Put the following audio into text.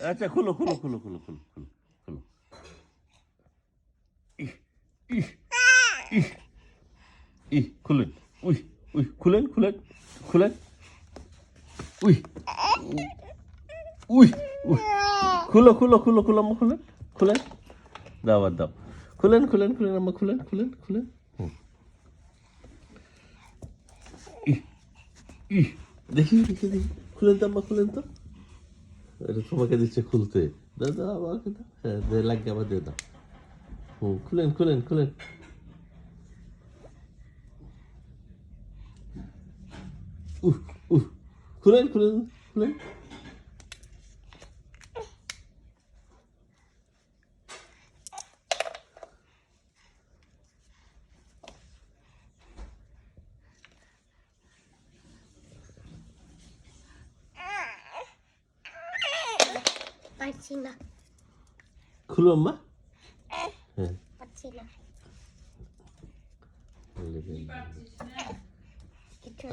আচ্ছা খুলো খুলো খুলো খুলো খুলো খুলো খুলো। ইহ ইহ ইহ ইহ খুলেন। উই উই খুলেন খুলেন খুলেন। উই উই উই খুলো খুলো খুলো খুলো আম্মা খুলেন খুলেন। দাও আর দাও। খুলেন খুলেন খুলেন আম্মা খুলেন খুলেন খুলেন। ইহ ইহ দেখি দেখি দেখি খুলেন তো আম্মা খুলেন তো। এটা তোমাকে দিচ্ছে খুলতে। দাও দাও আমাকে দাও। হ্যাঁ দে লাগে আবার দিয়ে দাও। খুলেন খুলেন খুলেন। উহ উহ খুলেন খুলেন খুলেন। পারছি না। খুলো আম্মা। হ্যাঁ পারছি না। বলে দেন। কিছু